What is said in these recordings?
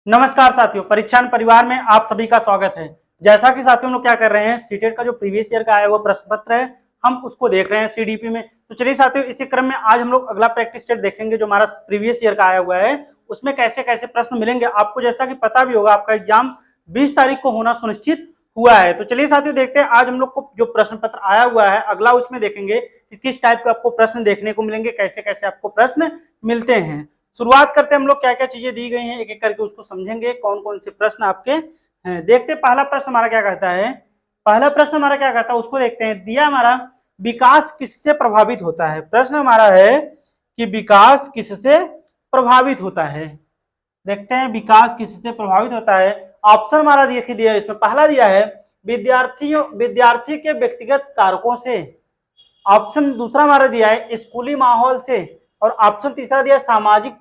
नमस्कार साथियों, परीक्षण परिवार में आप सभी का स्वागत है। जैसा कि साथियों लोग क्या कर रहे हैं, सीटेट का जो प्रीवियस ईयर का आया हुआ प्रश्न पत्र है, हम उसको देख रहे हैं सीडीपी में। तो चलिए साथियों, इसी क्रम में आज हम लोग अगला प्रैक्टिस सेट देखेंगे जो हमारा प्रीवियस ईयर का आया हुआ है, उसमें कैसे कैसे प्रश्न मिलेंगे। आपको जैसा कि पता भी होगा, आपका एग्जाम 20 तारीख को होना सुनिश्चित हुआ है। तो चलिए साथियों, देखते हैं आज हम लोग को जो प्रश्न पत्र आया हुआ है अगला, उसमें देखेंगे कि किस टाइप के आपको प्रश्न देखने को मिलेंगे, कैसे कैसे आपको प्रश्न मिलते हैं। शुरुआत करते हैं हम लोग, क्या क्या चीजें दी गई हैं एक एक करके उसको समझेंगे, कौन कौन से प्रश्न आपके हैं। देखते हैं पहला प्रश्न हमारा क्या कहता है। पहला प्रश्न हमारा क्या कहता है उसको देखते हैं। दिया हमारा, विकास किससे प्रभावित होता है। प्रश्न हमारा है कि विकास किससे प्रभावित होता है। देखते हैं विकास किससे प्रभावित होता है। ऑप्शन हमारा देखिए दिया है, इसमें पहला दिया है विद्यार्थी के व्यक्तिगत कारकों से। ऑप्शन दूसरा हमारा दिया है स्कूली माहौल से, और ऑप्शन तीसरा दिया सामाजिक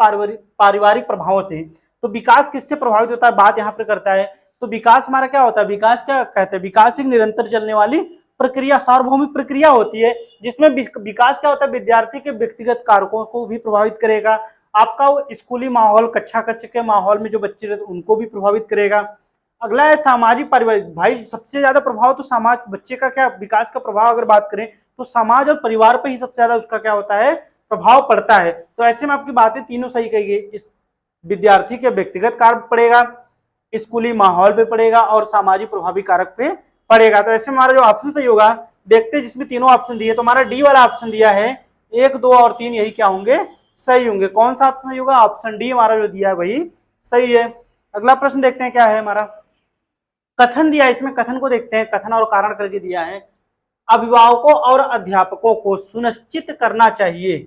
पारिवारिक प्रभावों से। तो विकास किससे प्रभावित होता है, बात यहाँ पर करता है। तो विकास हमारा क्या होता है, विकास क्या कहते हैं, विकास एक निरंतर चलने वाली प्रक्रिया, सार्वभौमिक प्रक्रिया होती है, जिसमें विकास क्या होता है, विद्यार्थी के व्यक्तिगत कारकों को भी प्रभावित करेगा। आपका वो स्कूली माहौल, कक्षा कक्ष के माहौल में जो बच्चे रहते उनको भी प्रभावित करेगा। अगला है सामाजिक पारिवारिक। भाई सबसे ज्यादा प्रभाव तो समाज, बच्चे का क्या विकास का प्रभाव अगर बात करें तो समाज और परिवार पर ही सबसे ज्यादा उसका क्या होता है, प्रभाव पड़ता है। तो ऐसे में आपकी बातें तीनों सही कही गई। इस विद्यार्थी के व्यक्तिगत कारक पड़ेगा, स्कूली माहौल पे पड़ेगा, और सामाजिक प्रभावी कारक पे पड़ेगा। तो ऐसे में हमारा जो ऑप्शन सही होगा, देखते हैं जिसमें तीनों ऑप्शन दिए। तो हमारा डी वाला ऑप्शन दिया है, 1, 2 और 3 यही क्या होंगे, सही होंगे। कौन सा ऑप्शन सही होगा, ऑप्शन डी हमारा जो दिया है वही सही है। अगला प्रश्न देखते हैं क्या है हमारा। कथन दिया है, इसमें कथन को देखते हैं, कथन और कारण करके दिया है। अभिभावकों और अध्यापकों को सुनिश्चित करना चाहिए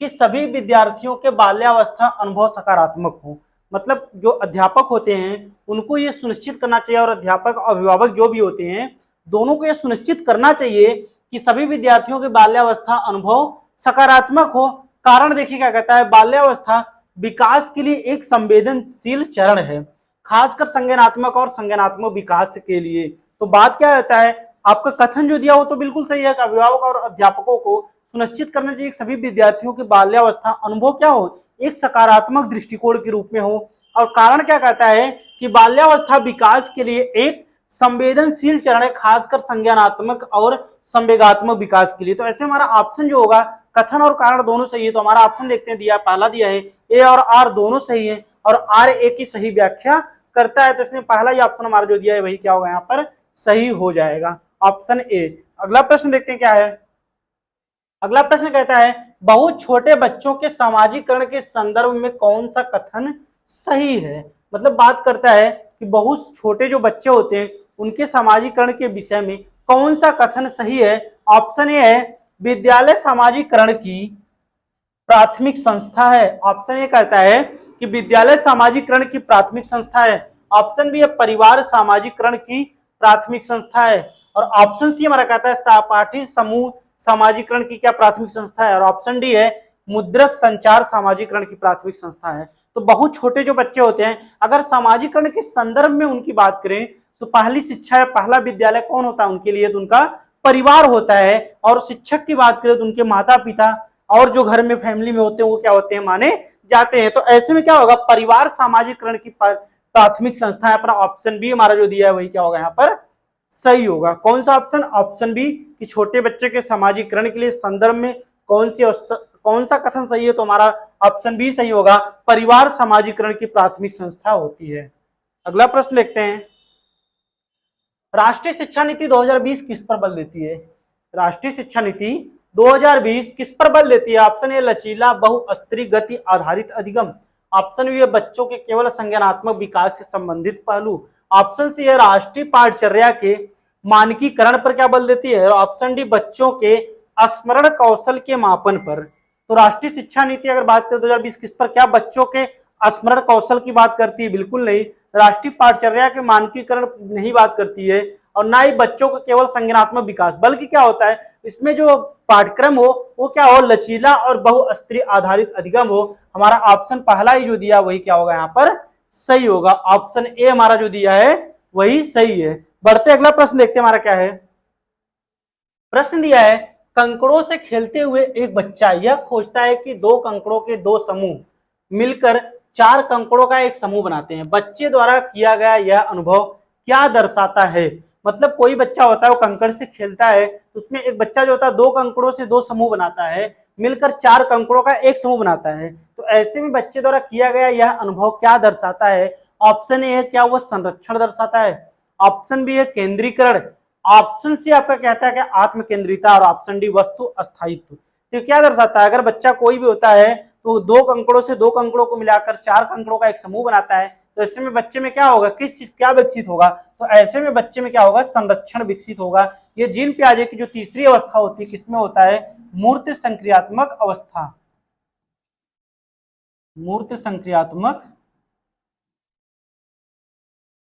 कि सभी विद्यार्थियों के बाल्यावस्था अनुभव सकारात्मक हो। मतलब जो अध्यापक होते हैं उनको ये सुनिश्चित करना चाहिए, और अध्यापक अभिभावक जो भी होते हैं दोनों को ये सुनिश्चित करना चाहिए कि सभी विद्यार्थियों के बाल्यावस्था अनुभव सकारात्मक हो। कारण देखिए क्या कहता है, बाल्यावस्था विकास के लिए एक संवेदनशील चरण है, खासकर संज्ञानात्मक और संज्ञानात्मक विकास के लिए। तो बात क्या होता है, आपका कथन जो दिया हो तो बिल्कुल सही है कि अभिभावक और अध्यापकों को सुनिश्चित करना चाहिए कि सभी विद्यार्थियों की बाल्यावस्था अनुभव क्या हो, एक सकारात्मक दृष्टिकोण के रूप में हो। और कारण क्या कहता है कि बाल्यावस्था विकास के लिए एक संवेदनशील चरण है, खासकर संज्ञानात्मक और संवेगात्मक विकास के लिए। तो ऐसे हमारा ऑप्शन जो होगा, कथन और कारण दोनों सही है। तो हमारा ऑप्शन देखते हैं, दिया पहला दिया है ए और आर दोनों सही है, और आर ए की सही व्याख्या करता है। तो इसमें पहला ही ऑप्शन हमारा जो दिया है वही क्या होगा, यहाँ पर सही हो जाएगा, ऑप्शन ए। अगला प्रश्न देखते हैं क्या है। अगला प्रश्न कहता है, बहुत छोटे बच्चों के सामाजिकरण के संदर्भ में कौन सा कथन सही है। मतलब बात करता है कि बहुत छोटे जो बच्चे होते हैं उनके सामाजिकरण के विषय में कौन सा कथन सही है। ऑप्शन ए है विद्यालय सामाजिकरण की प्राथमिक संस्था है। ऑप्शन ए कहता है कि विद्यालय सामाजिकरण की प्राथमिक संस्था है। ऑप्शन बी है परिवार सामाजिकरण की प्राथमिक संस्था है। और ऑप्शन सी हमारा कहता है सहपाठी समूह सामाजिकरण की क्या प्राथमिक संस्था है। और ऑप्शन डी है मुद्रक संचार सामाजिकरण की प्राथमिक संस्था है। तो बहुत छोटे जो बच्चे होते हैं, अगर सामाजिकरण के संदर्भ में उनकी बात करें तो पहली शिक्षा है, पहला विद्यालय कौन होता है उनके लिए, तो उनका परिवार होता है। और शिक्षक की बात करें तो उनके माता पिता और जो घर में फैमिली में होते हैं वो क्या होते हैं, माने जाते हैं। तो ऐसे में क्या होगा, परिवार सामाजिकरण की प्राथमिक संस्था है। पर ऑप्शन बी हमारा जो दिया है वही क्या होगा, यहाँ पर सही होगा। कौन सा ऑप्शन, ऑप्शन बी कि छोटे बच्चे के सामाजिकरण के लिए संदर्भ में कौन सा कथन सही है। तो हमारा ऑप्शन बी सही होगा, परिवार सामाजिकरण की प्राथमिक संस्था होती है। अगला प्रश्न देखते हैं, राष्ट्रीय शिक्षा नीति 2020 किस पर बल देती है। राष्ट्रीय शिक्षा नीति 2020 किस पर बल देती है। ऑप्शन ए लचीला बहुस्तरीय गति आधारित अधिगम। ऑप्शन बी है बच्चों के केवल संज्ञानात्मक विकास से संबंधित पहलू। ऑप्शन सी है राष्ट्रीय पाठचर्या के मानकीकरण पर क्या बल देती है। ऑप्शन डी बच्चों के स्मरण कौशल के मापन पर। तो राष्ट्रीय शिक्षा नीति अगर बात करें 2020 किस पर, क्या बच्चों के स्मरण कौशल की बात करती है, बिल्कुल नहीं। राष्ट्रीय पाठचर्या के मानकीकरण नहीं बात करती है, और ना ही बच्चों को केवल संज्ञानात्मक विकास, बल्कि क्या होता है इसमें जो पाठ्यक्रम हो वो क्या हो, लचीला और बहुस्तरीय आधारित अधिगम हो। हमारा ऑप्शन पहला ही जो दिया वही क्या होगा, यहाँ पर सही होगा। ऑप्शन ए हमारा जो दिया है वही सही है। बढ़ते अगला प्रश्न देखते हैं हमारा क्या है। प्रश्न दिया है, कंकड़ों से खेलते हुए एक बच्चा यह खोजता है कि दो कंकड़ों के दो समूह मिलकर 4 कंकड़ों का एक समूह बनाते हैं। बच्चे द्वारा किया गया यह अनुभव क्या दर्शाता है? मतलब कोई बच्चा होता है वो कंकड़ से खेलता है, उसमें एक बच्चा जो होता है 2 कंकड़ों से 2 समूह बनाता है, मिलकर 4 कंकड़ों का एक समूह बनाता है। तो ऐसे में बच्चे द्वारा किया गया यह अनुभव क्या दर्शाता है? ऑप्शन ए है क्या वह संरक्षण दर्शाता है, ऑप्शन बी है केंद्रीकरण, ऑप्शन सी आपका कहता है कि आत्म केंद्रिता, और ऑप्शन डी वस्तु अस्थायित्व। तो क्या दर्शाता है? अगर बच्चा कोई भी होता है तो 2 कंकड़ों से 2 कंकड़ों को मिलाकर 4 कंकड़ों का एक समूह बनाता है, तो ऐसे में बच्चे में क्या होगा, किस चीज क्या विकसित होगा? तो ऐसे में बच्चे में क्या होगा, संरक्षण विकसित होगा। ये जीन पियाजे की जो तीसरी अवस्था होती है किसमें होता है? मूर्त संक्रियात्मक अवस्था। मूर्त संक्रियात्मक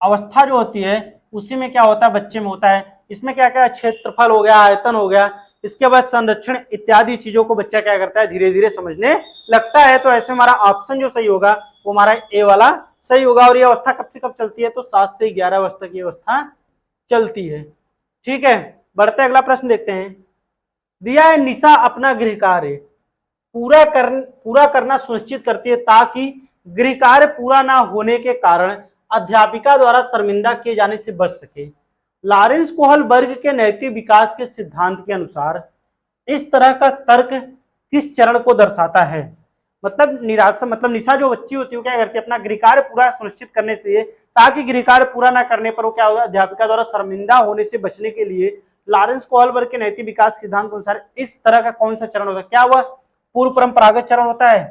अवस्था जो होती है उसी में क्या होता है, बच्चे में होता है। इसमें क्या क्या क्षेत्रफल हो गया, आयतन हो गया, इसके बाद संरक्षण इत्यादि चीजों को बच्चा क्या करता है, धीरे धीरे समझने लगता है। तो ऐसे हमारा ऑप्शन जो सही होगा वो हमारा ए वाला सही होगा। और ये अवस्था कब से कब चलती है? तो 7 से 11 वर्ष तक ये अवस्था चलती है। ठीक है, बढ़ते अगला प्रश्न देखते हैं। दिया है निशा अपना गृह कार्य पूरा करना सुनिश्चित करती है ताकि गृह कार्य पूरा ना होने के कारण अध्यापिका द्वारा शर्मिंदा किए जाने से बच सके। लॉरेंस कोहलबर्ग के नैतिक विकास के सिद्धांत के अनुसार इस तरह का तर्क किस चरण को दर्शाता है? मतलब निराशा, मतलब निशा जो बच्ची होती है क्या करती है, अपना गृह कार्य पूरा सुनिश्चित करने के लिए, ताकि गृह कार्य पूरा ना करने पर वो क्या होगा, अध्यापिका द्वारा शर्मिंदा होने से बचने के लिए लॉरेंस कोहलबर्ग के नैतिक विकास सिद्धांत के अनुसार इस तरह का कौन सा चरण होता है? क्या वह पूर्व परंपरागत चरण होता है,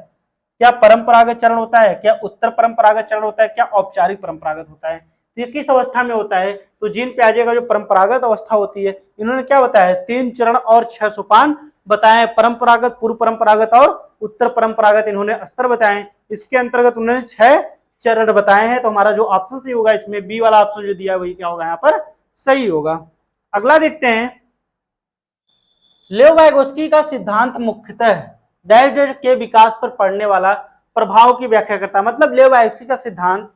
क्या परंपरागत चरण होता है, क्या उत्तर परंपरागत चरण होता है, क्या औपचारिक परंपरागत होता है? तो ये किस अवस्था में होता है? तो जीन पियाजे का जो परंपरागत अवस्था होती है, इन्होंने क्या बताया, 3 चरण और 6 सोपान बताए, परंपरागत, पूर्व परंपरागत और उत्तर परंपरागत इन्होंने स्तर बताए। इसके अंतर्गत उन्होंने 6 चरण बताए हैं। तो हमारा जो ऑप्शन सही होगा इसमें बी वाला ऑप्शन जो दिया है वही क्या होगा यहाँ पर सही होगा। अगला देखते हैं, लेव वाइगोस्की का सिद्धांत मुख्यतः डैश डैश के विकास पर पड़ने वाला प्रभाव की व्याख्या करता है। मतलब लेव वाइगोस्की का सिद्धांत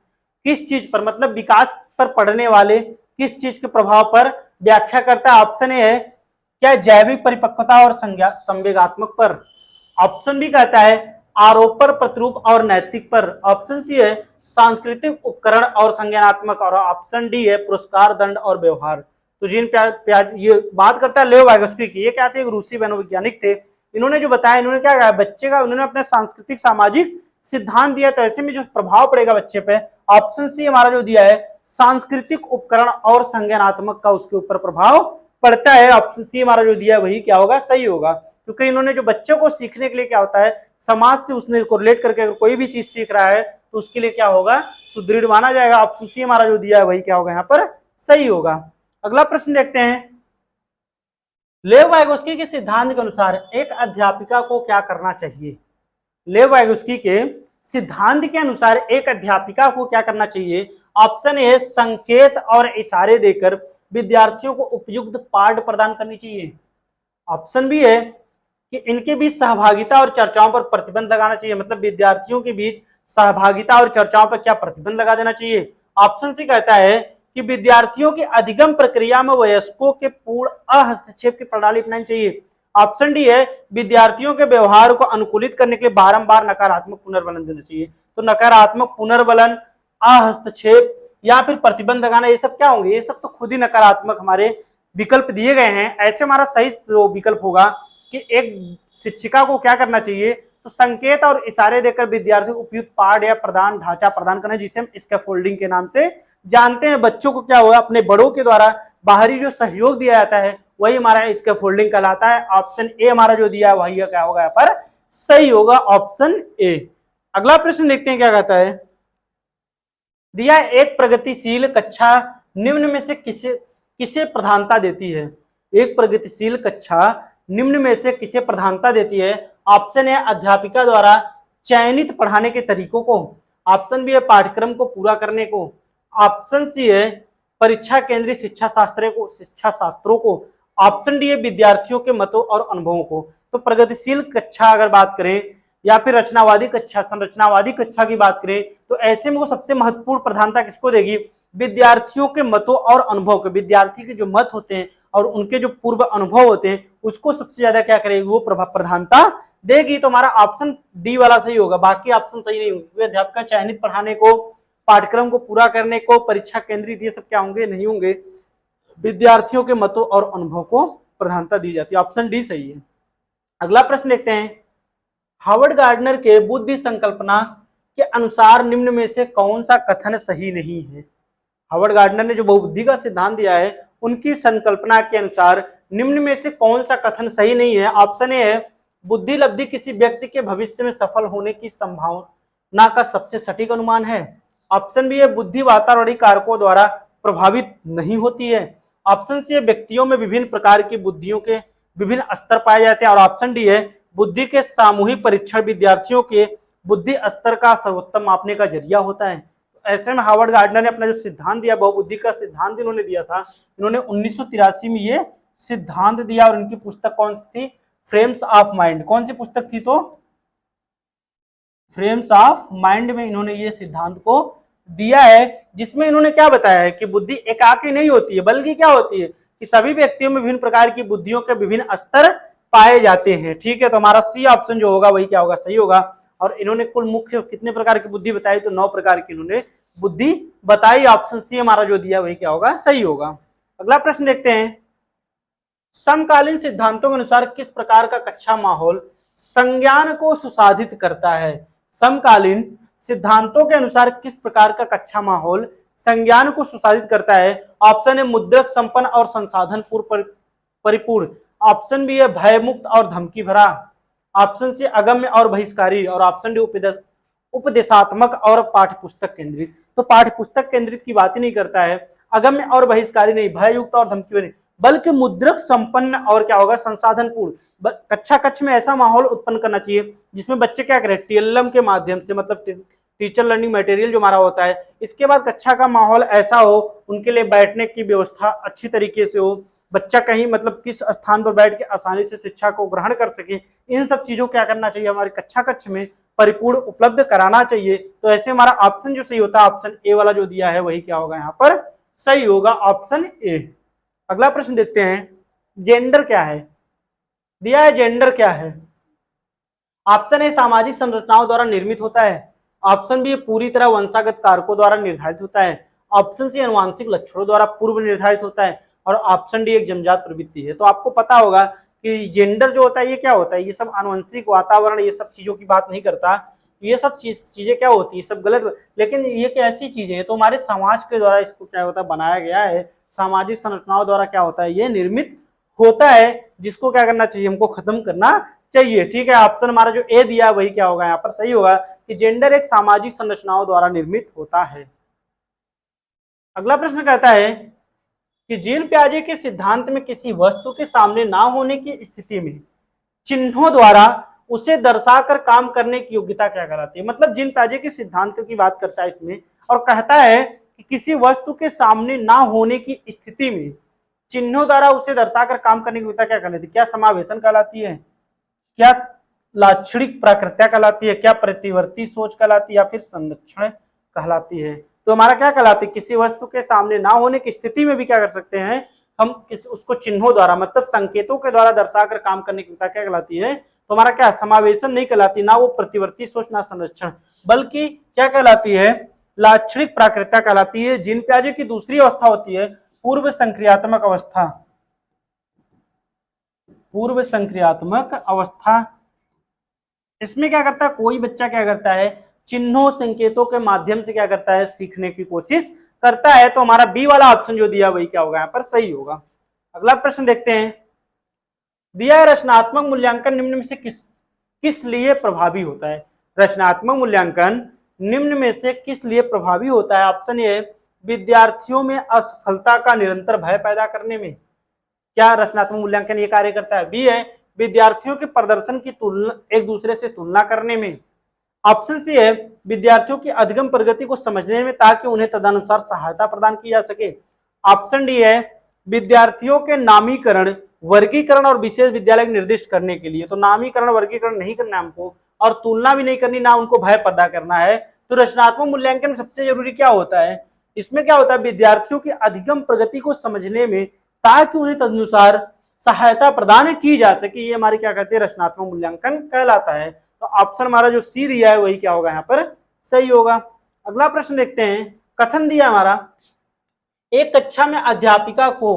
किस चीज पर, मतलब विकास पर पड़ने वाले किस चीज के प्रभाव पर व्याख्या करता है? ऑप्शन ए है क्या जैविक परिपक्वता और संवेगात्मक पर, ऑप्शन बी कहता है आरोप पर, प्रतिरूप और नैतिक पर, ऑप्शन सी है सांस्कृतिक उपकरण और संज्ञानात्मक, और ऑप्शन डी है पुरस्कार, दंड और व्यवहार। तो जीन ये बात करता है लेव वाइगोस्की की। ये क्या थे, एक रूसी मनोवैज्ञानिक थे। इन्होंने जो बताया, इन्होंने क्या कहा, बच्चे का उन्होंने अपने सांस्कृतिक सामाजिक सिद्धांत दिया। तो ऐसे में जो प्रभाव पड़ेगा बच्चे पे, ऑप्शन सी हमारा जो दिया है सांस्कृतिक उपकरण और संज्ञानात्मक का उसके ऊपर प्रभाव पड़ता है। ऑप्शन सी हमारा जो दिया है वही क्या होगा सही होगा, क्योंकि इन्होंने जो बच्चों को सीखने के लिए क्या होता है, समाज से उसने कोरिलेट करके अगर कोई भी चीज सीख रहा है तो उसके लिए क्या होगा, सुदृढ़ माना जाएगा। ऑप्शन सी हमारा जो दिया है वही क्या होगा यहाँ पर सही होगा। अगला प्रश्न देखते हैं, लेव वाइगोस्की के सिद्धांत के अनुसार एक अध्यापिका को क्या करना चाहिए? लेव वाइगोस्की के सिद्धांत के अनुसार एक अध्यापिका को क्या करना चाहिए? ऑप्शन ए संकेत और इशारे देकर विद्यार्थियों को उपयुक्त पाठ प्रदान करनी चाहिए, ऑप्शन बी है कि इनके बीच सहभागिता और चर्चाओं पर प्रतिबंध लगाना चाहिए, मतलब विद्यार्थियों के बीच सहभागिता और चर्चाओं पर क्या प्रतिबंध लगा देना चाहिए। ऑप्शन सी कहता है कि विद्यार्थियों की अधिगम प्रक्रिया में वयस्कों के पूर्ण अहस्तक्षेप की प्रणाली अपनानी चाहिए। ऑप्शन डी है विद्यार्थियों के व्यवहार को अनुकूलित करने के लिए बारंबार नकारात्मक पुनर्बलन देना चाहिए। तो नकारात्मक पुनर्बलन, अहस्तक्षेप या फिर प्रतिबंध लगाना, ये सब क्या होंगे, ये सब तो खुद ही नकारात्मक हमारे विकल्प दिए गए हैं। ऐसे हमारा सही जो विकल्प होगा कि एक शिक्षिका को क्या करना चाहिए, तो संकेत और इशारे देकर विद्यार्थियों को उपयुक्त पाठ या प्रदान ढांचा प्रदान करना, जिसे हम स्कैफोल्डिंग के नाम से जानते हैं। बच्चों को क्या होगा, अपने बड़ों के द्वारा बाहरी जो सहयोग दिया जाता है वही हमारा स्कैफोल्डिंग कहलाता है। ऑप्शन ए हमारा जो दिया है वही क्या होगा यहाँ पर सही होगा, ऑप्शन ए। अगला प्रश्न देखते हैं क्या कहता है, दिया एक प्रगतिशील कक्षा निम्न में से किसे प्रधानता देती है? एक प्रगतिशील कक्षा निम्न में से किसे प्रधानता देती है? ऑप्शन ए अध्यापिका द्वारा चयनित पढ़ाने के तरीकों को, ऑप्शन बी है पाठ्यक्रम को पूरा करने को, ऑप्शन सी है परीक्षा केंद्रित शिक्षा शास्त्रों को, ऑप्शन डी है विद्यार्थियों के मतों और अनुभवों को। तो प्रगतिशील कक्षा अगर बात करें या फिर रचनावादी कक्षा, संरचनावादी कक्षा की बात करें, तो ऐसे में वो सबसे महत्वपूर्ण प्रधानता किसको देगी? विद्यार्थियों के मतों और अनुभव के। विद्यार्थी के जो मत होते हैं और उनके जो पूर्व अनुभव होते हैं उसको सबसे ज्यादा क्या करेगी, वो प्रधानता देगी। तो हमारा ऑप्शन डी वाला सही होगा, बाकी ऑप्शन सही नहीं होंगे। अध्यापक का चयनित पढ़ाने को, पाठ्यक्रम को पूरा करने को, परीक्षा केंद्रित, ये सब क्या होंगे, नहीं होंगे। विद्यार्थियों के मतों और अनुभव को प्रधानता दी जाती है। ऑप्शन डी सही है। अगला प्रश्न देखते हैं, हार्वर्ड गार्डनर के बुद्धि संकल्पना के अनुसार निम्न में से कौन सा कथन सही नहीं है। हार्वर्ड गार्डनर ने जो बहुबुद्धि का सिद्धांत दिया है, उनकी संकल्पना के अनुसार निम्न में से कौन सा कथन सही नहीं है। ऑप्शन ए है, बुद्धि लब्धि किसी व्यक्ति के भविष्य में सफल होने की संभावना का सबसे सटीक अनुमान है। ऑप्शन बी है, बुद्धि वातावरणीय कारकों द्वारा प्रभावित नहीं होती है। ऑप्शन सी है, व्यक्तियों में विभिन्न प्रकार की बुद्धियों के विभिन्न स्तर पाए जाते हैं। और ऑप्शन डी है, बुद्धि के सामूहिक परीक्षण विद्यार्थियों के बुद्धि स्तर का सर्वोत्तम मापने का जरिया होता है। ऐसे में हार्वर्ड गार्डनर ने अपना जो सिद्धांत दिया, बहुबुद्धि का सिद्धांत इन्होंने दिया था, इन्होंने 1983 में ये सिद्धांत दिया। और इनकी पुस्तक कौन सी थी, फ्रेम्स ऑफ माइंड। कौन सी पुस्तक थी, तो फ्रेम्स ऑफ माइंड में इन्होंने ये सिद्धांत को दिया है, जिसमें इन्होंने क्या बताया है कि बुद्धि एकाकी नहीं होती है, बल्कि क्या होती है कि सभी व्यक्तियों में विभिन्न प्रकार की बुद्धियों के विभिन्न स्तर पाए जाते हैं। ठीक है, तो हमारा सी ऑप्शन जो होगा वही क्या होगा, सही होगा। और इन्होंने कुल मुख्य कितने प्रकार की बुद्धि बताई, तो 9 प्रकार की इन्होंने बुद्धि बताई। ऑप्शन सी हमारा जो दिया वही क्या होगा, सही होगा। अगला प्रश्न देखते हैं, समकालीन सिद्धांतों के अनुसार किस प्रकार का कक्षा माहौल संज्ञान को सुसाधित करता है। समकालीन सिद्धांतों के अनुसार किस प्रकार का कक्षा माहौल संज्ञान को सुसाधित करता है। ऑप्शन है, मुद्रक संपन्न और संसाधन पूर्ण परिपूर्ण। ऑप्शन बी है, भयमुक्त और धमकी भरा। ऑप्शन सी अगम्य और बहिष्कारी। और ऑप्शन डी उपदेशात्मक और पाठ्यपुस्तक केंद्रित। तो पाठ्यपुस्तक केंद्रित की बात ही नहीं करता है, अगम्य और बहिष्कारी नहीं, भययुक्त और धमकी भरी, बल्कि मुद्रक संपन्न और क्या होगा, संसाधन पूर्ण। कक्षा कक्ष में ऐसा माहौल उत्पन्न करना चाहिए जिसमें बच्चे क्या करें, टीएलएम के माध्यम से, मतलब टीचर लर्निंग मटेरियल जो हमारा होता है, इसके बाद कक्षा का माहौल ऐसा हो, उनके लिए बैठने की व्यवस्था अच्छी तरीके से हो, बच्चा कहीं मतलब किस स्थान पर बैठ के आसानी से शिक्षा को ग्रहण कर सके, इन सब चीजों क्या करना चाहिए, हमारे कक्षा कक्ष में परिपूर्ण उपलब्ध कराना चाहिए। तो ऐसे हमारा ऑप्शन जो सही होता है, ऑप्शन ए वाला जो दिया है वही क्या होगा यहाँ पर सही होगा, ऑप्शन ए। अगला प्रश्न देखते हैं, जेंडर क्या है, दिया है जेंडर क्या है। ऑप्शन ए, सामाजिक संरचनाओं द्वारा निर्मित होता है। ऑप्शन बी, पूरी तरह वंशागत कारकों द्वारा निर्धारित होता है। ऑप्शन सी, अनुवांशिक लक्षणों द्वारा पूर्व निर्धारित होता है। और ऑप्शन डी, एक जन्मजात प्रवृत्ति है। तो आपको पता होगा कि जेंडर जो होता है ये क्या होता है, ये सब आनुवंशिक, वातावरण, ये सब चीजों की बात नहीं करता। ये सब चीजें क्या होती है, सब गलत, लेकिन ये क्या ऐसी चीजें हैं तो हमारे समाज के द्वारा इसको क्या होता है, बनाया गया है, सामाजिक संरचनाओं द्वारा क्या होता है, ये निर्मित होता है, जिसको क्या करना चाहिए, हमको खत्म करना चाहिए। ठीक है, ऑप्शन हमारा जो ए दिया वही क्या होगा यहाँ पर सही होगा कि जेंडर एक सामाजिक संरचनाओं द्वारा निर्मित होता है। अगला प्रश्न कहता है कि जीन पियाजे के सिद्धांत में किसी वस्तु के सामने ना होने की स्थिति में चिन्हों द्वारा उसे दर्शाकर काम करने की योग्यता क्या कहलाती है। मतलब जीन पियाजे के सिद्धांत की बात करता है इसमें, और कहता है कि किसी वस्तु के सामने ना होने की स्थिति में चिन्हों द्वारा उसे दर्शाकर काम करने की योग्यता क्या कहलाती है। क्या समावेशन कहलाती है, क्या लाक्षणिक प्राकृत्या कहलाती है, क्या प्रतिवर्ती सोच कहलाती है, या फिर संरक्षण कहलाती है। तो हमारा क्या कहलाती है, किसी वस्तु के सामने ना होने की स्थिति में भी क्या कर सकते हैं हम, उसको चिन्हों द्वारा मतलब संकेतों के द्वारा दर्शाकर काम करने की क्या कहलाती है। तो हमारा क्या समावेशन नहीं कहलाती, ना वो प्रतिवर्ती सोच, ना संरक्षण, बल्कि क्या कहलाती है, लाक्षणिक प्राकृत्या कहलाती है। जीन पियाजे की दूसरी अवस्था होती है पूर्व संक्रियात्मक अवस्था। पूर्व संक्रियात्मक अवस्था, इसमें क्या करता है, कोई बच्चा क्या करता है, चिन्हों संकेतों के माध्यम से क्या करता है, सीखने की कोशिश करता है। तो हमारा बी वाला ऑप्शन जो दिया वही क्या होगा यहाँ पर सही होगा। अगला प्रश्न देखते हैं, दिया है रचनात्मक मूल्यांकन निम्न में से किस लिए प्रभावी होता है। रचनात्मक मूल्यांकन निम्न में से किस लिए प्रभावी होता है। ऑप्शन ए, विद्यार्थियों में असफलता का निरंतर भय पैदा करने में क्या रचनात्मक मूल्यांकन ये कार्य करता है। बी है, विद्यार्थियों के प्रदर्शन की तुलना एक दूसरे से तुलना करने में। ऑप्शन सी है, विद्यार्थियों की अधिगम प्रगति को समझने में ताकि उन्हें तदनुसार सहायता प्रदान की जा सके। ऑप्शन डी है, विद्यार्थियों के नामीकरण, वर्गीकरण और विशेष विद्यालय निर्दिष्ट करने के लिए। तो नामीकरण, वर्गीकरण नहीं करना हमको, और तुलना भी नहीं करनी, ना उनको भय पैदा करना है। तो रचनात्मक मूल्यांकन सबसे जरूरी क्या होता है, इसमें क्या होता है, विद्यार्थियों की अधिगम प्रगति को समझने में ताकि उन्हें तदनुसार सहायता प्रदान की जा सके, ये हमारी क्या कहते हैं रचनात्मक मूल्यांकन कहलाता है। तो ऑप्शन हमारा जो सी दिया है वही क्या होगा यहाँ पर सही होगा। अगला प्रश्न देखते हैं, कथन दिया हमारा, एक कक्षा में अध्यापिका को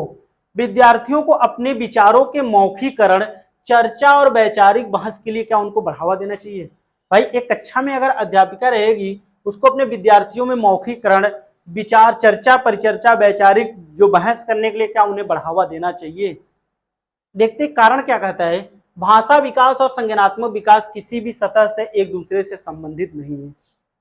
विद्यार्थियों को अपने विचारों के मौखिकरण, चर्चा और वैचारिक बहस के लिए क्या उनको बढ़ावा देना चाहिए। भाई एक कक्षा में अगर अध्यापिका रहेगी उसको अपने विद्यार्थियों में मौखिकरण, विचार, चर्चा, परिचर्चा, वैचारिक जो बहस करने के लिए क्या उन्हें बढ़ावा देना चाहिए। देखते कारण क्या कहता है, भाषा विकास और संज्ञानात्मक विकास किसी भी सतह से एक दूसरे से संबंधित नहीं है।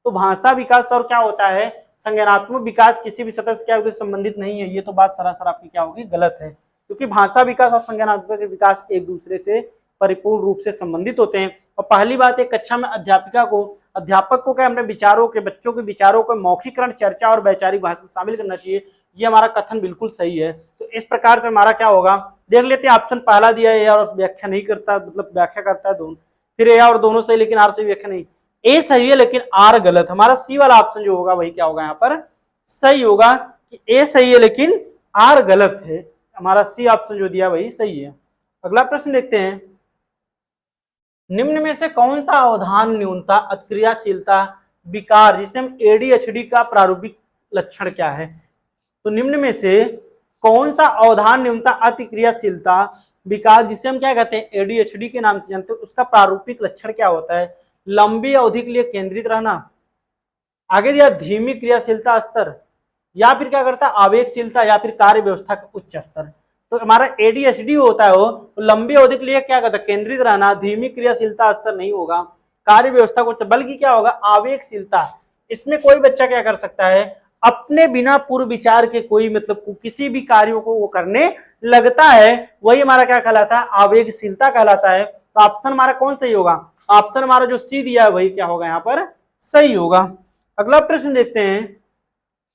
तो भाषा विकास और क्या होता है संज्ञानात्मक विकास किसी भी सतह से क्या संबंधित नहीं है, ये तो बात सरासर आपकी क्या होगी गलत है, क्योंकि भाषा विकास और संज्ञानात्मक विकास एक दूसरे से परिपूर्ण रूप से संबंधित होते हैं। और पहली बात एक कक्षा में अध्यापक को क्या अपने विचारों के, बच्चों के विचारों को मौखिकरण, चर्चा और वैचारिक भाषा में शामिल करना चाहिए, ये हमारा कथन बिल्कुल सही है। तो इस प्रकार से हमारा क्या होगा, देख लेते हैं ऑप्शन पहला दिया है और व्याख्या नहीं करता, मतलब व्याख्या करता है दोनों, फिर ए और दोनों सही लेकिन आर से व्याख्या नहीं, ए सही है लेकिन आर गलत। हमारा सी वाला ऑप्शन जो होगा वही क्या होगा यहाँ पर सही होगा, कि ए सही है लेकिन आर गलत है। हमारा सी ऑप्शन जो दिया वही सही है। अगला प्रश्न देखते हैं, निम्न में से कौन सा अवधान न्यूनता, अतिक्रियाशीलता, विकार, जिसे हम एडीएचडी का प्रारूपिक लक्षण क्या है। तो निम्न में से कौन सा अवधान न्यूनता, अतिक्रियाशीलता, विकार, जिसे हम क्या कहते हैं एडीएचडी के नाम से जानते हैं, उसका प्रारूपिक लक्षण क्या होता है। लंबी अवधि के लिए केंद्रित रहना, आगे दिया धीमी क्रियाशीलता स्तर, या फिर क्या करता है आवेगशीलता, या फिर कार्य व्यवस्था का उच्च स्तर। तो हमारा एडीएचडी होता है वो लंबी अवधि के लिए क्या करता है केंद्रित रहना, धीमी क्रियाशीलता स्तर नहीं होगा, कार्य व्यवस्था को, बल्कि क्या होगा आवेगशीलता। इसमें कोई बच्चा क्या कर सकता है अपने बिना पूर्व विचार के कोई मतलब किसी भी कार्यों को वो करने लगता है, वही हमारा क्या कहलाता है आवेगशीलता कहलाता है। तो ऑप्शन हमारा कौन सही होगा, ऑप्शन हमारा जो सी दिया है वही क्या होगा यहाँ पर सही होगा। अगला प्रश्न देखते हैं,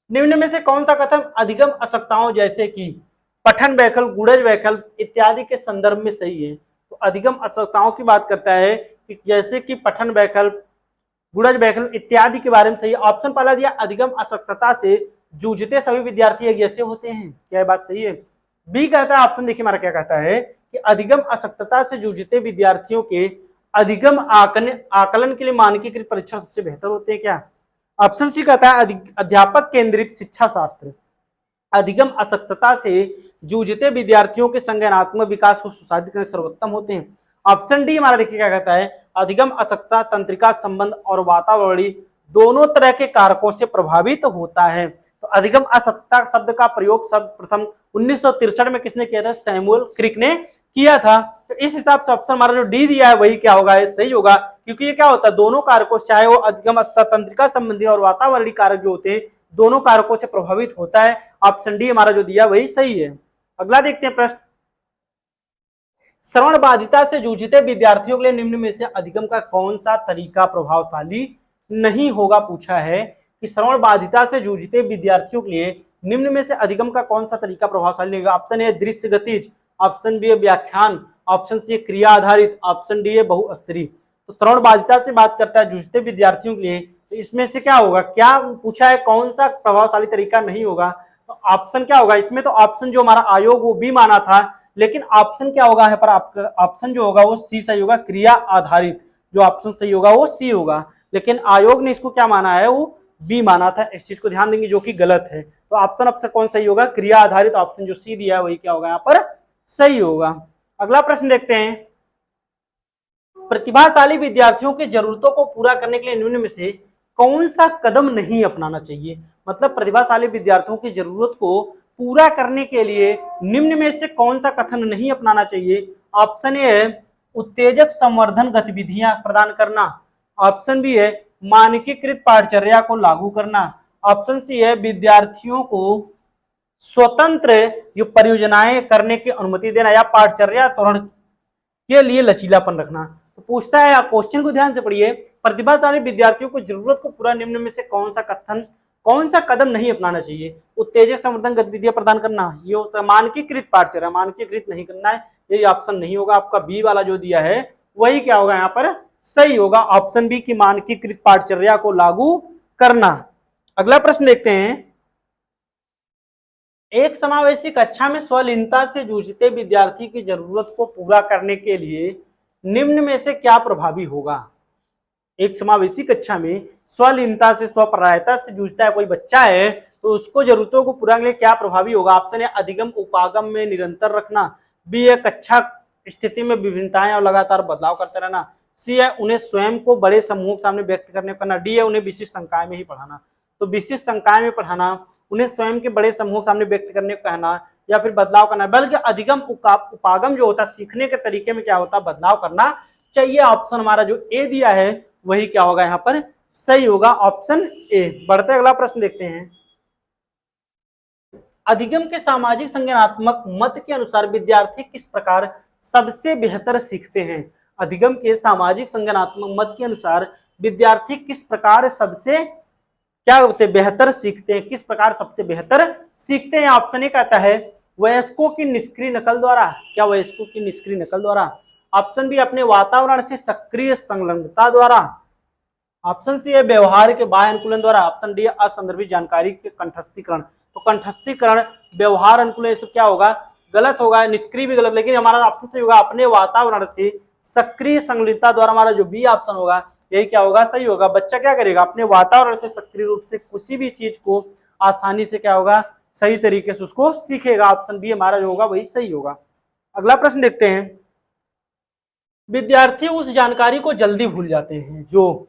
निम्न में से कौन सा कथन अधिगम आवश्यकताओं जैसे कि पठन वैकल्प, गुणज वैकल्प इत्यादि के संदर्भ में सही है। तो अधिगम आवश्यकताओं की बात करता है कि जैसे कि पठन वैकल्प, गुणज वैकल्प इत्यादि के बारे में सही है। ऑप्शन पहला दिया अधिगम असक्तता से जूझते सभी विद्यार्थी एक जैसे होते हैं, क्या बात सही है। बी कहता है, ऑप्शन देखिए हमारा क्या कहता है कि अधिगम असक्तता से जूझते विद्यार्थियों के अधिगम आकलन के लिए मानकीकृत परीक्षण सबसे बेहतर होते हैं क्या। ऑप्शन सी कहता है अध्यापक केंद्रित शिक्षा शास्त्र अधिगम असक्तता से जूझते विद्यार्थियों के संज्ञानात्मक विकास को सुसाधित करने सर्वोत्तम होते हैं। ऑप्शन डी हमारा देखिए क्या कहता है अधिगम असक्तता तंत्रिका संबंध और वातावरणीय दोनों तरह के कारकों से प्रभावित होता है। तो अधिगम असक्तता शब्द का प्रयोग सर्वप्रथम 1963 में किसने किया था, सैमुअल क्रिक ने किया था। तो इस हिसाब से ऑप्शन हमारा जो डी दिया है वही क्या होगा सही होगा, क्योंकि ये क्या होता है दोनों कारकों चाहे वो अधिगम असक्तता तंत्रिका संबंधी और वातावरणीय कारक जो होते हैं दोनों कारकों से प्रभावित होता है। ऑप्शन डी हमारा जो दिया वही सही है। अगला देखते हैं प्रश्न, श्रवण बाधिता से जूझते विद्यार्थियों के लिए निम्न में से अधिगम का कौन सा तरीका प्रभावशाली नहीं होगा। पूछा है कि श्रवण बाधिता से जूझते विद्यार्थियों के लिए निम्न में से अधिगम का कौन सा तरीका प्रभावशाली नहीं होगा। ऑप्शन ए दृश्य गतिज, ऑप्शन बी है व्याख्यान, ऑप्शन सी क्रिया आधारित, ऑप्शन डी है बहुस्तरीय। तो श्रवण बाधिता से बात करता है जूझते विद्यार्थियों के लिए, तो इसमें से क्या होगा, क्या पूछा है कौन सा प्रभावशाली तरीका नहीं होगा। तो ऑप्शन क्या होगा इसमें, तो ऑप्शन जो हमारा आयोग वो बी माना था, लेकिन ऑप्शन क्या होगा है पर आपका ऑप्शन जो होगा वो सी सही होगा, क्रिया आधारित जो ऑप्शन सही होगा वो सी होगा, लेकिन आयोग ने इसको क्या माना है वो बी माना था। इस चीज को ध्यान देंगे जो कि गलत है। तो ऑप्शन अब से कौन सही होगा, क्रिया आधारित, ऑप्शन जो सी दिया है वही क्या होगा यहाँ पर सही होगा। अगला प्रश्न देखते हैं, प्रतिभाशाली विद्यार्थियों की जरूरतों को पूरा करने के लिए निम्न में से कौन सा कदम नहीं अपनाना चाहिए। मतलब प्रतिभाशाली विद्यार्थियों की जरूरत को पूरा करने के लिए निम्न में से कौन सा कथन नहीं अपनाना चाहिए। ऑप्शन ए है उत्तेजक संवर्धन गतिविधियां प्रदान करना, ऑप्शन बी है मानकीकृत पाठचर्या को लागू करना, ऑप्शन सी है विद्यार्थियों को स्वतंत्र जो परियोजनाएं करने की अनुमति देना या पाठचर्या त्वरण के लिए लचीलापन रखना। तो पूछता है, आप क्वेश्चन को ध्यान से पढ़िए, प्रतिभाशाली विद्यार्थियों को जरूरत को पूरा निम्न में से कौन सा कदम नहीं अपनाना चाहिए। उत्तेजक संवर्धन गतिविधियां प्रदान करना, ये होता है मानकीकृत पाठचर्या, मानकीकृत नहीं करना है, ये ऑप्शन नहीं होगा। आपका बी वाला जो दिया है वही क्या होगा यहाँ पर सही होगा, ऑप्शन बी की मानकीकृत पाठचर्या को लागू करना। अगला प्रश्न देखते हैं, एक समावेशी कक्षा में स्वलीनता से जूझते विद्यार्थी की जरूरत को पूरा करने के लिए निम्न में से क्या प्रभावी होगा। एक समावेशी कक्षा में स्वलीनता से स्वपरायता से जूझता है कोई बच्चा है, तो उसको जरूरतों को पूरा करने के लिए क्या प्रभावी होगा। ऑप्शन है अधिगम उपागम में निरंतर रखना, बी है कक्षा स्थिति में विभिन्नताएं और लगातार बदलाव करते रहना, सी है उन्हें स्वयं को बड़े समूह के सामने व्यक्त करने को करना, डी है उन्हें विशिष्ट संकाय में ही पढ़ाना। तो विशिष्ट संकाय में पढ़ाना, उन्हें स्वयं के बड़े समूह के सामने व्यक्त करने को कहना, या फिर बदलाव करना, बल्कि अधिगम उपागम जो होता है सीखने के तरीके में क्या होता है बदलाव करना चाहिए। ऑप्शन हमारा जो ए दिया है वही क्या होगा यहाँ पर सही होगा, ऑप्शन ए। बढ़ते अगला प्रश्न देखते हैं। अधिगम के सामाजिक संज्ञानात्मक मत के अनुसार विद्यार्थी किस प्रकार सबसे बेहतर सीखते हैं। अधिगम के सामाजिक संज्ञानात्मक मत के अनुसार विद्यार्थी किस प्रकार सबसे क्या होते हैं बेहतर सीखते हैं, किस प्रकार सबसे बेहतर सीखते हैं। ऑप्शन ए कहता है वयस्कों की निष्क्रिय नकल द्वारा, क्या वयस्कों की निष्क्रिय नकल द्वारा। ऑप्शन बी अपने वातावरण से सक्रिय संलग्नता द्वारा। ऑप्शन सी है व्यवहार के बाह्य अनुकूलन द्वारा। ऑप्शन डी असंदर्भित जानकारी के कंठस्थीकरण। तो कंठस्थीकरण, व्यवहार अनुकूलन, सब क्या होगा गलत होगा, निष्क्रिय भी गलत, लेकिन हमारा ऑप्शन सही होगा अपने वातावरण से सक्रिय संलग्नता द्वारा। हमारा जो बी ऑप्शन होगा यही क्या होगा सही होगा। बच्चा क्या करेगा अपने वातावरण से सक्रिय रूप से किसी भी चीज को आसानी से क्या होगा सही तरीके से उसको सीखेगा। ऑप्शन बी हमारा जो होगा वही सही होगा। अगला प्रश्न देखते हैं। विद्यार्थी उस जानकारी को जल्दी भूल जाते हैं जो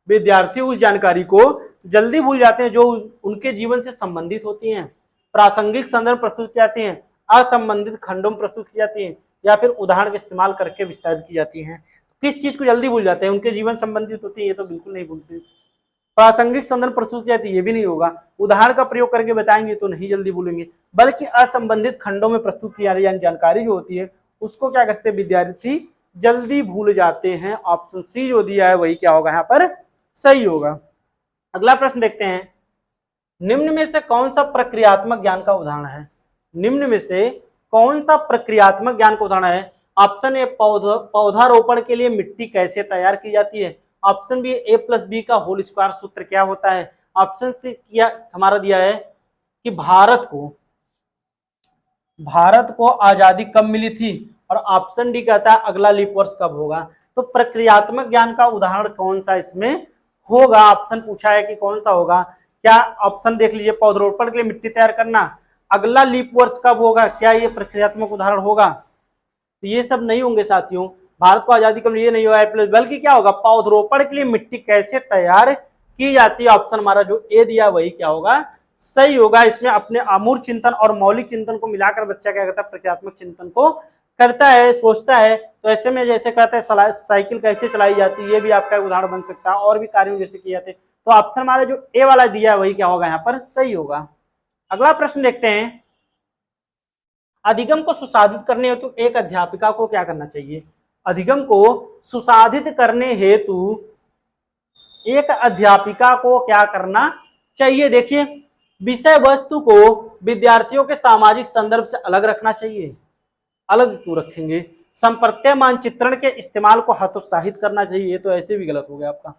विद्यार्थी उस जानकारी को जल्दी भूल जाते हैं जो उनके जीवन से संबंधित होती हैं, प्रासंगिक संदर्भ प्रस्तुत की जाती हैं, असंबंधित खंडों में प्रस्तुत की जाती हैं, या फिर उदाहरण का इस्तेमाल करके विस्तारित की जाती हैं। किस चीज को जल्दी भूल जाते हैं, उनके जीवन संबंधित होती है ये तो बिल्कुल नहीं भूलते। प्रासंगिक संदर्भ प्रस्तुत की जाती है ये भी नहीं होगा, उदाहरण का प्रयोग करके बताएंगे तो नहीं जल्दी भूलेंगे, बल्कि असंबंधित खंडों में प्रस्तुत की जा रही जानकारी जो होती है उसको क्या कहते हैं विद्यार्थी जल्दी भूल जाते हैं। ऑप्शन सी जो दिया है वही क्या होगा यहाँ पर सही होगा। अगला प्रश्न देखते हैं। निम्न में से कौन सा प्रक्रियात्मक ज्ञान का उदाहरण है। निम्न में से कौन सा प्रक्रियात्मक ज्ञान का उदाहरण है। ऑप्शन ए पौधारोपण के लिए मिट्टी कैसे तैयार की जाती है। ऑप्शन बी ए प्लस बी का होल स्क्वायर सूत्र क्या होता है। ऑप्शन सी क्या हमारा दिया है कि भारत को आजादी कब मिली थी, और ऑप्शन डी कहता है अगला लीप वर्ष कब होगा। तो प्रक्रियात्मक ज्ञान का उदाहरण कौन सा इसमें होगा। ऑप्शन पूछा है कि कौन सा होगा, क्या ऑप्शन देख लीजिए पौधरोपण के लिए मिट्टी तैयार करना, अगला लीप वर्ष कब होगा, क्या ये प्रक्रियात्मक उदाहरण होगा। तो ये सब नहीं होंगे साथियों, भारत को आजादी कब ये नहीं होगा, बल्कि क्या होगा पौधरोपण के लिए मिट्टी कैसे तैयार की जाती है। ऑप्शन हमारा जो ए दिया वही क्या होगा सही होगा। इसमें अपने आमूल चिंतन और मौलिक चिंतन को मिलाकर बच्चा क्या करता है प्रक्रियात्मक चिंतन को करता है, सोचता है। तो ऐसे में जैसे कहते हैं साइकिल कैसे चलाई जाती है ये भी आपका उदाहरण बन सकता है, और भी कार्यों जैसे किए जाते हैं। तो ऑप्शन हमारा जो ए वाला दिया है वही क्या होगा यहाँ पर सही होगा। अगला प्रश्न देखते हैं। अधिगम को सुसाधित करने हेतु एक अध्यापिका को क्या करना चाहिए। अधिगम को सुसाधित करने हेतु एक अध्यापिका को क्या करना चाहिए। देखिए विषय वस्तु को विद्यार्थियों के सामाजिक संदर्भ से अलग रखना चाहिए। अलग क्यों रखेंगे। संप्रत्यय मानचित्रण के इस्तेमाल को हतोत्साहित करना चाहिए, तो ऐसे भी गलत हो गया आपका।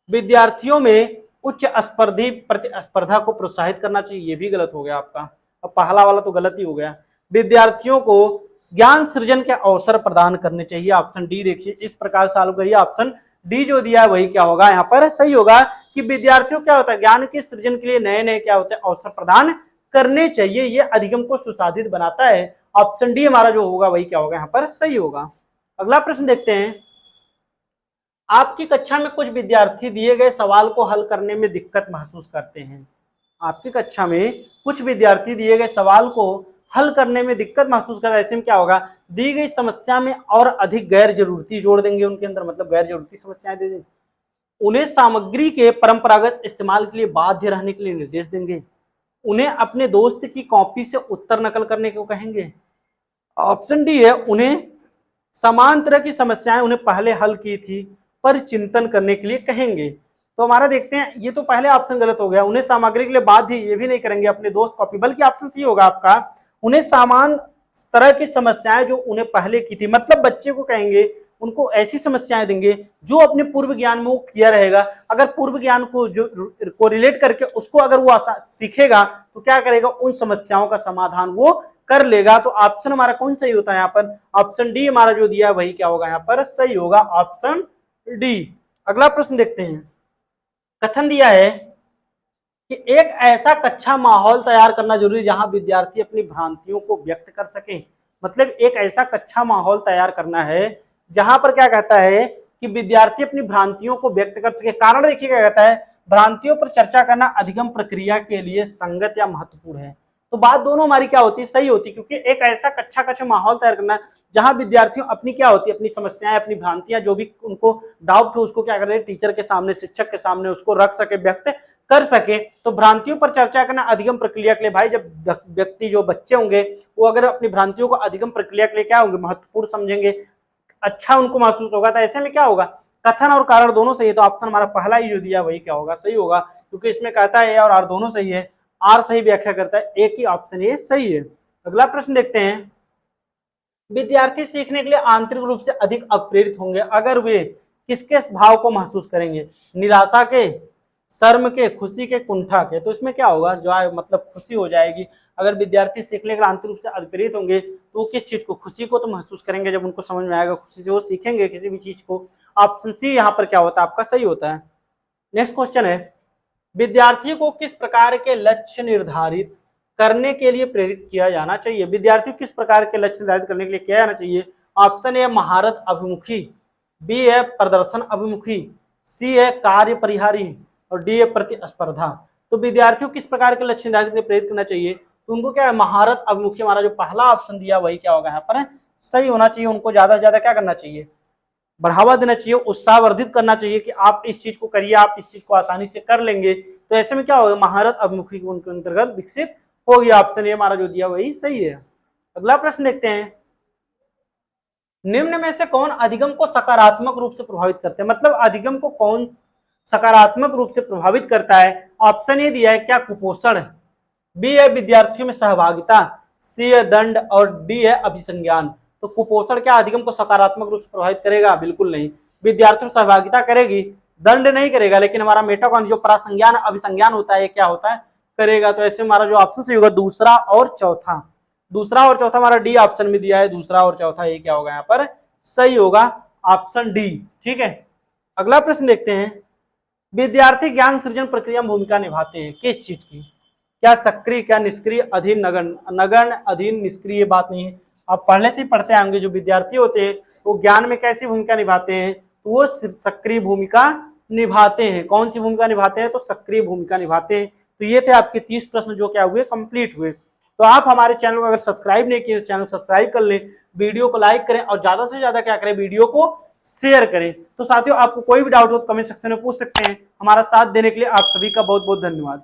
विद्यार्थियों में उच्च स्पर्धी प्रतिस्पर्धा को प्रोत्साहित करना चाहिए, ये भी गलत हो गया आपका। अब पहला वाला तो गलत ही हो गया। विद्यार्थियों को ज्ञान सृजन के अवसर प्रदान करने चाहिए। ऑप्शन डी देखिए इस प्रकार सॉल्व करिए। ऑप्शन डी जो दिया है वही क्या होगा यहाँ पर सही होगा कि विद्यार्थियों क्या होता है ज्ञान के सृजन के लिए नए नए क्या होते हैं अवसर प्रदान करने चाहिए। ये अधिगम को सुसाधित बनाता है। ऑप्शन डी हमारा जो होगा वही क्या होगा यहाँ पर सही होगा। अगला प्रश्न देखते हैं। आपकी कक्षा में कुछ विद्यार्थी दिए गए सवाल को हल करने में दिक्कत महसूस करते हैं। आपकी कक्षा में कुछ विद्यार्थी दिए गए सवाल को हल करने में दिक्कत महसूस कर, ऐसे में क्या होगा दी गई समस्या में और अधिक गैर जरूरती जोड़ देंगे उनके अंदर, मतलब गैर जरूरती समस्याएं दे देंगे। उन्हें सामग्री के परंपरागत इस्तेमाल के लिए बाध्य रहने के लिए निर्देश देंगे। उन्हें अपने दोस्त की कॉपी से उत्तर नकल करने को कहेंगे। ऑप्शन डी है उन्हें समान तरह की समस्याएं उन्हें पहले हल की थी पर चिंतन करने के लिए कहेंगे। तो हमारा देखते हैं, ये तो पहले ऑप्शन गलत हो गया। उन्हें सामग्री के लिए बाध्य ये भी नहीं करेंगे अपने दोस्त कॉपी, बल्कि ऑप्शन सी होगा आपका उन्हें समान तरह की समस्याएं जो उन्हें पहले की थी, मतलब बच्चे को कहेंगे उनको ऐसी समस्याएं देंगे जो अपने पूर्व ज्ञान में वो किया रहेगा। अगर पूर्व ज्ञान को जो को रिलेट करके उसको अगर वो सीखेगा तो क्या करेगा, उन समस्याओं का समाधान वो कर लेगा। तो ऑप्शन हमारा कौन सही होता है यहाँ पर, ऑप्शन डी हमारा जो दिया है वही क्या होगा यहाँ पर सही होगा, ऑप्शन डी। अगला प्रश्न देखते हैं। कथन दिया है कि एक ऐसा कक्षा माहौल तैयार करना जरूरी जहां विद्यार्थी अपनी भ्रांतियों को व्यक्त कर सके। मतलब एक ऐसा कक्षा माहौल तैयार करना है जहां पर क्या कहता है कि विद्यार्थी अपनी भ्रांतियों को व्यक्त कर सके। कारण देखिए क्या कहता है, भ्रांतियों पर चर्चा करना अधिगम प्रक्रिया के लिए संगत या महत्वपूर्ण है। तो बात दोनों हमारी क्या होती है, सही होती है, क्योंकि एक ऐसा कक्षा माहौल तैयार करना जहां विद्यार्थियों अपनी क्या होती है, अपनी समस्याएं, अपनी भ्रांतियां, जो भी उनको डाउट हो उसको क्या कर रहे हैं, टीचर के सामने, शिक्षक के सामने उसको रख सके, व्यक्त कर सके। तो भ्रांतियों पर चर्चा करना अधिगम प्रक्रिया के लिए, भाई जब व्यक्ति जो बच्चे होंगे वो अगर अपनी भ्रांतियों को अधिगम प्रक्रिया के लिए क्या होंगे, महत्वपूर्ण समझेंगे, अच्छा उनको महसूस होगा, तो ऐसे में क्या होगा, कथन और कारण दोनों सही है। तो ऑप्शन हमारा पहला ही जो दिया वही क्या होगा, सही होगा, क्योंकि इसमें कहता है ए और आर दोनों सही है, आर सही व्याख्या करता है, एक ही ऑप्शन ये सही है। अगला प्रश्न देखते हैं। विद्यार्थी सीखने के लिए आंतरिक रूप से अधिक अप्रेरित होंगे अगर वे किसके भाव को महसूस करेंगे, निराशा के, शर्म के, खुशी के, कुंठा के। तो इसमें क्या होगा, जो है मतलब खुशी हो जाएगी। अगर विद्यार्थी सीखने के लिए आंतरिक रूप से अप्रेरित होंगे तो वो किस चीज को, खुशी को तो महसूस करेंगे, जब उनको समझ में आएगा, खुशी से वो सीखेंगे किसी भी चीज को। ऑप्शन सी यहाँ पर क्या होता है आपका सही होता है। नेक्स्ट क्वेश्चन है, विद्यार्थियों को किस प्रकार के लक्ष्य निर्धारित करने के लिए प्रेरित किया जाना चाहिए। विद्यार्थियों को किस प्रकार के लक्ष्य निर्धारित करने के लिए किया जाना चाहिए। ऑप्शन ए महारत अभिमुखी, बी है प्रदर्शन अभिमुखी, सी है कार्य परिहारी और डी है प्रतिस्पर्धा। तो विद्यार्थियों को किस प्रकार के लक्ष्य निर्धारित करने प्रेरित करना चाहिए, तो उनको क्या है, महारत अभिमुखी, हमारा जो पहला ऑप्शन दिया वही क्या होगा यहाँ पर सही होना चाहिए। उनको ज्यादा से ज्यादा क्या करना चाहिए, बढ़ावा देना चाहिए, उत्साहवर्धित करना चाहिए कि आप इस चीज को करिए, आप इस चीज को आसानी से कर लेंगे। तो ऐसे में क्या होगा, महारत अभिमुखी उनके अंतर्गत विकसित होगी। ऑप्शन ए हमारा जो दिया वही सही है। अगला प्रश्न देखते हैं। निम्न में से कौन अधिगम को सकारात्मक रूप से प्रभावित करते हैं। मतलब अधिगम को कौन सकारात्मक रूप से प्रभावित करता है। ऑप्शन ए दिया है क्या, कुपोषण, बी है विद्यार्थियों में सहभागिता, सी है दंड और डी है अभिसंज्ञान। तो कुपोषण क्या अधिगम को सकारात्मक रूप से प्रभावित करेगा, बिल्कुल नहीं। विद्यार्थियों में सहभागिता करेगी, दंड नहीं करेगा, लेकिन हमारा मेटाकॉग्निशन जो प्रासंज्ञान अभिसंज्ञान होता है क्या होता है, करेगा। तो ऐसे हमारा जो ऑप्शन सही होगा दूसरा और चौथा, दूसरा और चौथा हमारा डी ऑप्शन में दिया है, दूसरा और चौथा ये क्या होगा यहाँ पर सही होगा, ऑप्शन डी। ठीक है, अगला प्रश्न देखते हैं। विद्यार्थी ज्ञान सृजन प्रक्रिया में भूमिका निभाते हैं किस चीज की, क्या सक्रिय, क्या निष्क्रिय, अधीन, नगण्य। नगण्य, अधीन, निष्क्रिय बात नहीं है, आप पहले से ही पढ़ते आएंगे। जो विद्यार्थी होते हैं वो ज्ञान में कैसी भूमिका निभाते हैं, तो वो सक्रिय भूमिका निभाते हैं। कौन सी भूमिका निभाते हैं, तो सक्रिय भूमिका निभाते हैं। तो ये थे आपके 30 प्रश्न जो क्या हुए, कंप्लीट हुए। तो आप हमारे चैनल को अगर सब्सक्राइब नहीं किए, चैनल सब्सक्राइब कर लें, वीडियो को लाइक करें और ज्यादा से ज्यादा क्या करें, वीडियो को शेयर करें। तो साथियों आपको कोई भी डाउट हो तो कमेंट सेक्शन में पूछ सकते हैं। हमारा साथ देने के लिए आप सभी का बहुत बहुत धन्यवाद।